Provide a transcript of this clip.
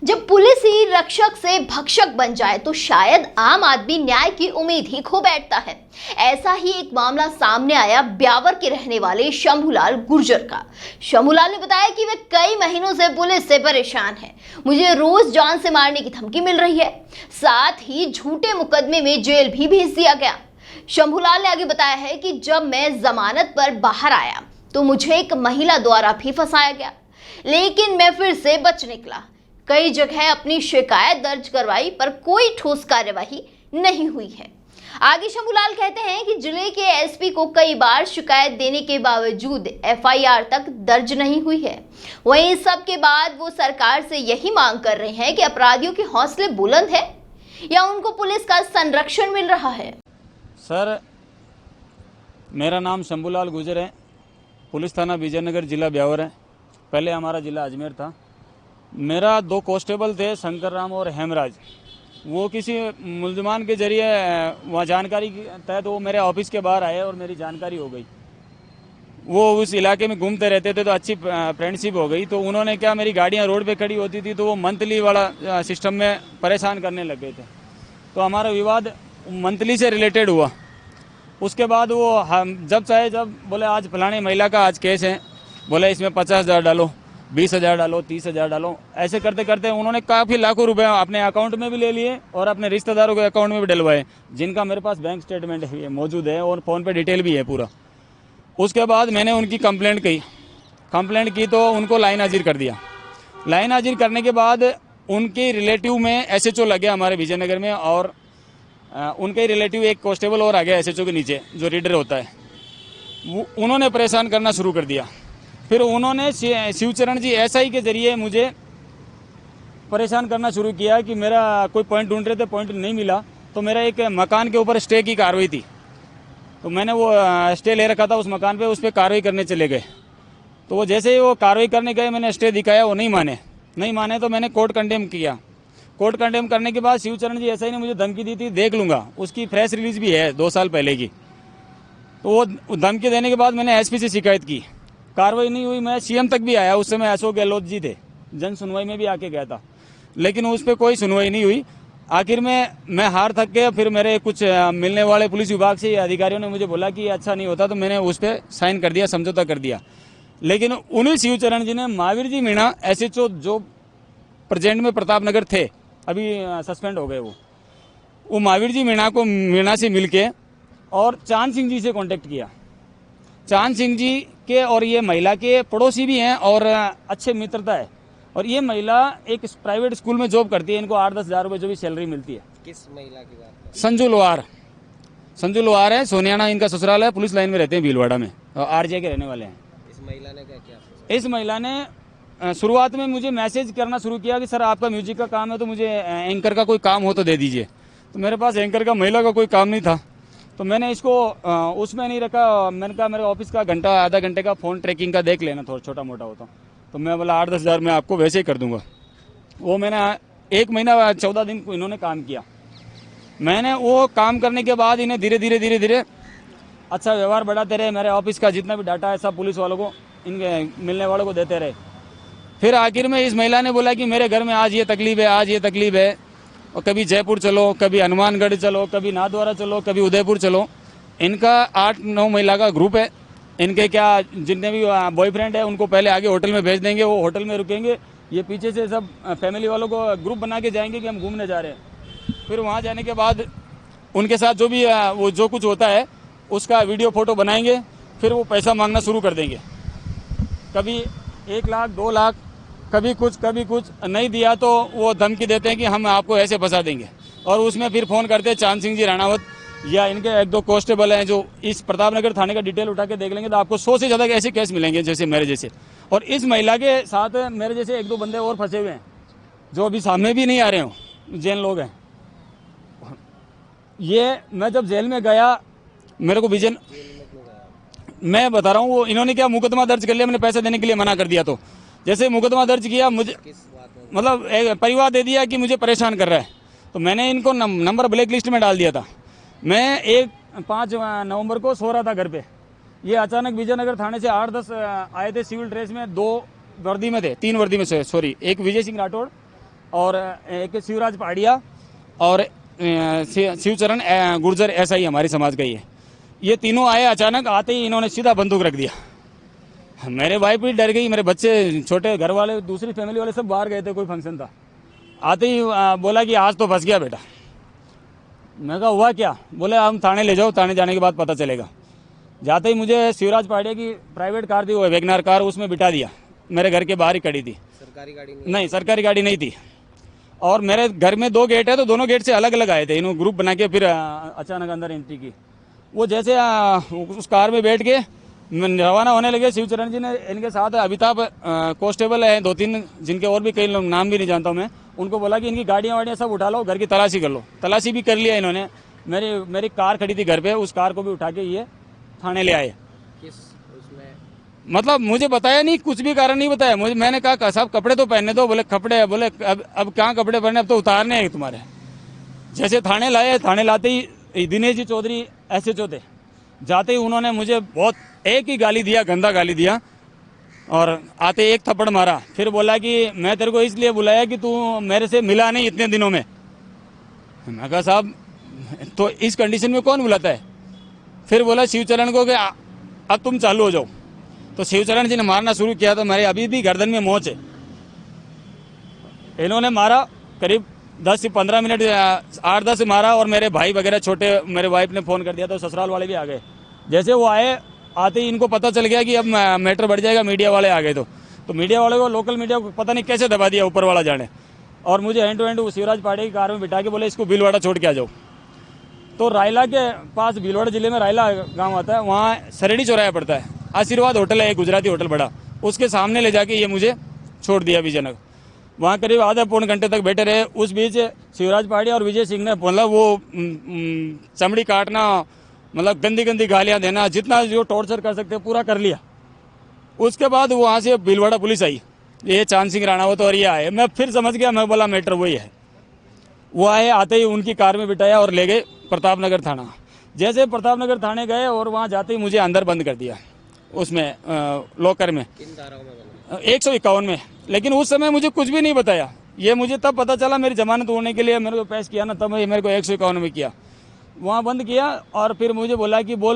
जब पुलिस ही रक्षक से भक्षक बन जाए तो शायद आम आदमी न्याय की उम्मीद ही खो बैठता है। ऐसा ही एक मामला सामने आया ब्यावर के रहने वाले शंभूलाल गुर्जर का। शंभूलाल ने बताया कि वे कई महीनों से पुलिस से परेशान हैं। मुझे रोज जान से मारने की धमकी मिल रही है, साथ ही झूठे मुकदमे में जेल भी भेज दिया गया। शंभूलाल ने आगे बताया है कि जब मैं जमानत पर बाहर आया तो मुझे एक महिला द्वारा भी फंसाया गया, लेकिन मैं फिर से बच निकला। कई जगह अपनी शिकायत दर्ज करवाई पर कोई ठोस कार्यवाही नहीं हुई है। आगे शंभूलाल कहते हैं कि जिले के एसपी को कई बार शिकायत देने के बावजूद एफआईआर तक दर्ज नहीं हुई है। वहीं सब के बाद वो सरकार से यही मांग कर रहे हैं कि अपराधियों के हौसले बुलंद है या उनको पुलिस का संरक्षण मिल रहा है। सर, मेरा नाम शंभूलाल गुर्जर है, पुलिस थाना विजयनगर, जिला ब्यावर है। पहले हमारा जिला अजमेर था। मेरा 2 कांस्टेबल थे, शंकर राम और हेमराज। वो किसी मुल्ज़मान के जरिए वहाँ जानकारी के तहत वो मेरे ऑफिस के बाहर आए और मेरी जानकारी हो गई। वो उस इलाके में घूमते रहते थे तो अच्छी फ्रेंडशिप हो गई। तो उन्होंने क्या, मेरी गाड़ियाँ रोड पे खड़ी होती थी तो वो मंथली वाला सिस्टम में परेशान करने लग गए थे। तो हमारा विवाद मंथली से रिलेटेड हुआ। उसके बाद वो हम जब बोले आज फलाने महिला का आज केस है, बोले इसमें 50,000 डालो, 20,000 डालो, 30,000 डालो। ऐसे करते करते उन्होंने काफ़ी लाखों रुपए अपने अकाउंट में भी ले लिए और अपने रिश्तेदारों के अकाउंट में भी डलवाए, जिनका मेरे पास बैंक स्टेटमेंट है मौजूद है और फ़ोन पे डिटेल भी है पूरा। उसके बाद मैंने उनकी कंप्लेंट की तो उनको लाइन हाजिर कर दिया। लाइन हाजिर करने के बाद उनके रिलेटिव में एसएचओ लग गया हमारे विजयनगर में, और उनके रिलेटिव एक कांस्टेबल और आ गया एसएचओ के नीचे जो रीडर होता है। उन्होंने परेशान करना शुरू कर दिया। फिर उन्होंने शिवचरण जी एसआई के जरिए मुझे परेशान करना शुरू किया कि मेरा कोई पॉइंट ढूंढ रहे थे, पॉइंट नहीं मिला। तो मेरा एक मकान के ऊपर स्टे की कार्रवाई थी, तो मैंने वो स्टे ले रखा था उस मकान पे, उस पर कार्रवाई करने चले गए। तो वो जैसे ही वो कार्रवाई करने गए, मैंने स्टे दिखाया, वो नहीं माने तो मैंने कोर्ट कंडेम किया। कोर्ट कंडेम करने के बाद शिवचरण जी एसआई ने मुझे धमकी दी थी, देख लूँगा। उसकी प्रेस रिलीज भी है 2 साल पहले की। तो वो धमकी देने के बाद मैंने एसपी से शिकायत की, कार्रवाई नहीं हुई। मैं सीएम तक भी आया, उस समय अशोक गहलोत जी थे, जन सुनवाई में भी आके गया था, लेकिन उस पर कोई सुनवाई नहीं हुई। आखिर में मैं हार थक गया। फिर मेरे कुछ मिलने वाले पुलिस विभाग से अधिकारियों ने मुझे बोला कि अच्छा नहीं होता, तो मैंने उस पर साइन कर दिया, समझौता कर दिया। लेकिन उन्हीं शिवचरण जी ने महावीर जी मीणा एसएचओ जो प्रेजेंट में प्रतापनगर थे, अभी सस्पेंड हो गए, वो महावीर जी मीणा से मिलके और चांद सिंह जी से कांटेक्ट किया। चांद सिंह जी के और ये महिला के पड़ोसी भी हैं और अच्छे मित्रता है। और ये महिला एक प्राइवेट स्कूल में जॉब करती है, इनको 8-10 हज़ार रुपये जो भी सैलरी मिलती है। किस महिला की बात? संजू लोहार है, सोनियाना इनका ससुराल है, पुलिस लाइन में रहते हैं भीलवाड़ा में, और आरजे के रहने वाले हैं। इस महिला ने क्या? इस महिला ने शुरुआत में मुझे मैसेज करना शुरू किया कि सर आपका म्यूजिक का काम है तो मुझे एंकर का कोई काम हो तो दे दीजिए। तो मेरे पास एंकर का महिला का कोई काम नहीं था, तो मैंने इसको उसमें नहीं रखा। मैंने कहा मेरे ऑफिस का आधा घंटे का फ़ोन ट्रैकिंग का देख लेना, थोड़ा छोटा मोटा होता। तो मैं बोला 8-10 हज़ार मैं आपको वैसे ही कर दूंगा। वो मैंने 1 महीना 14 दिन इन्होंने काम किया। मैंने वो काम करने के बाद इन्हें धीरे धीरे अच्छा व्यवहार बढ़ाते रहे। मेरे ऑफिस का जितना भी डाटा है सब पुलिस वालों को, इनके मिलने वालों को देते रहे। फिर आखिर में इस महिला ने बोला कि मेरे घर में आज ये तकलीफ है, और कभी जयपुर चलो, कभी हनुमानगढ़ चलो, कभी नाथद्वारा चलो, कभी उदयपुर चलो। इनका 8-9 महिला का ग्रुप है। इनके क्या जितने भी बॉयफ्रेंड है उनको पहले आगे होटल में भेज देंगे, वो होटल में रुकेंगे। ये पीछे से सब फैमिली वालों को ग्रुप बना के जाएंगे कि हम घूमने जा रहे हैं। फिर वहाँ जाने के बाद उनके साथ जो भी वो जो कुछ होता है उसका वीडियो फोटो बनाएंगे। फिर वो पैसा मांगना शुरू कर देंगे, कभी 1 लाख 2 लाख, कभी कुछ नहीं दिया तो वो धमकी देते हैं कि हम आपको ऐसे फंसा देंगे। और उसमें फिर फ़ोन करते हैं चांद सिंह जी राणावत या इनके 1-2 कांस्टेबल हैं जो इस प्रतापनगर थाने का डिटेल उठा के देख लेंगे तो आपको 100 से ज़्यादा ऐसे केस मिलेंगे जैसे मेरे जैसे। और इस महिला के साथ मेरे जैसे 1-2 बंदे और फंसे हुए हैं जो अभी सामने भी नहीं आ रहे हो, जैन लोग हैं। ये मैं जब जेल में गया, मेरे को मैं बता रहा हूँ, वो इन्होंने क्या मुकदमा दर्ज कर लिया, मैंने पैसे देने के लिए मना कर दिया। तो जैसे मुकदमा दर्ज किया, मुझे मतलब एक परिवार दे दिया कि मुझे परेशान कर रहा है, तो मैंने इनको नंबर ब्लैक लिस्ट में डाल दिया था। मैं 5 नवंबर को सो रहा था घर पे। ये अचानक विजयनगर थाने से 8-10 आए थे सिविल ड्रेस में, 2 वर्दी में थे, 3 वर्दी में से, सॉरी, एक विजय सिंह राठौड़ और एक शिवराज पहाड़िया और शिवचरण गुर्जर, ऐसा ही हमारी समाज का ही है। ये तीनों आए, अचानक आते ही इन्होंने सीधा बंदूक रख दिया। मेरे वाइफ भी डर गई, मेरे बच्चे छोटे, घर वाले, दूसरी फैमिली वाले सब बाहर गए थे, कोई फंक्शन था। आते ही बोला कि आज तो फंस गया बेटा। मैं कहा हुआ क्या? बोले हम थाने ले जाओ, थाने जाने के बाद पता चलेगा। जाते ही मुझे शिवराज पहाड़िया की प्राइवेट कार थी, वो वैगनार कार, उसमें बिठा दिया। मेरे घर के बाहर ही खड़ी थी। सरकारी गाड़ी नहीं? नहीं, सरकारी गाड़ी नहीं थी। और मेरे घर में 2 गेट है, तो दोनों गेट से अलग अलग आए थे। इन्होंने ग्रुप बना के फिर अचानक अंदर एंट्री की। वो जैसे उस कार में बैठ के रवाना होने लगे, शिवचरण जी ने इनके साथ अमिताभ कांस्टेबल है 2-3, जिनके और भी कई लोग नाम भी नहीं जानता हूँ मैं, उनको बोला कि इनकी गाड़ियाँ वाड़ियाँ सब उठा लो, घर की तलाशी कर लो। तलाशी भी कर लिया इन्होंने। मेरी कार खड़ी थी घर पे, उस कार को भी उठा के ये थाने ले आए। किस उसमें? मतलब मुझे बताया नहीं, कुछ भी कारण नहीं बताया मुझे। मैंने कहा साहब कपड़े तो पहनने दो। बोले कपड़े, बोले अब कहाँ कपड़े पहने, अब तो उतारने हैं तुम्हारे। जैसे थाने लाए, थाने लाते ही दिनेश जी चौधरी SHO थे, जाते ही उन्होंने मुझे बहुत एक ही गाली दिया, गंदा गाली दिया, और आते एक थप्पड़ मारा। फिर बोला कि मैं तेरे को इसलिए बुलाया कि तू मेरे से मिला नहीं इतने दिनों में। मैं कहा साहब तो इस कंडीशन में कौन बुलाता है? फिर बोला शिवचरण को कि अब तुम चालू हो जाओ। तो शिवचरण जी ने मारना शुरू किया, तो मेरे अभी भी गर्दन में मोच है। इन्होंने मारा करीब 10 से 15 मिनट, 8-10 मारा, और मेरे भाई वगैरह छोटे, मेरे वाइफ ने फ़ोन कर दिया, तो ससुराल वाले भी आ गए। जैसे वो आए, आते ही इनको पता चल गया कि अब मैटर बढ़ जाएगा, मीडिया वाले आ गए। तो मीडिया वाले को, लोकल मीडिया को पता नहीं कैसे दबा दिया, ऊपर वाला जाने। और मुझे हैंड टू हैंड शिवराज पहाड़िया की कार में बिठा के बोले इसको भीलवाड़ा छोड़ के आ जाओ। तो रायला के पास, भीलवाड़ा जिले में रायला गाँव आता है, वहाँ सरेडी चौराया पड़ता है। आशीर्वाद होटल है, एक गुजराती होटल बड़ा, उसके सामने ले जाके ये मुझे छोड़ दिया विजयनगर। वहाँ करीब आधा पौन घंटे तक बैठे रहे। उस बीच शिवराज पहाड़िया और विजय सिंह ने मतलब वो चमड़ी काटना, मतलब गंदी गंदी गालियाँ देना, जितना जो टॉर्चर कर सकते पूरा कर लिया। उसके बाद वहाँ से भीलवाड़ा पुलिस आई, ये चांद सिंह राणावत और ये आए। मैं फिर समझ गया, मैं बोला मैटर वही है। वो आए, आते ही उनकी कार में बिठाया और ले गए प्रतापनगर थाना। जैसे प्रतापनगर थाने गए और वहाँ जाते ही मुझे अंदर बंद कर दिया, उसमें लॉकर में। किन धाराओं में बंद? 151 में। लेकिन उस समय मुझे कुछ भी नहीं बताया। ये मुझे तब पता चला, मेरी जमानत होने के लिए मेरे को पेश किया ना, तब मेरे को 151 में किया, वहाँ बंद किया। और फिर मुझे बोला कि बोल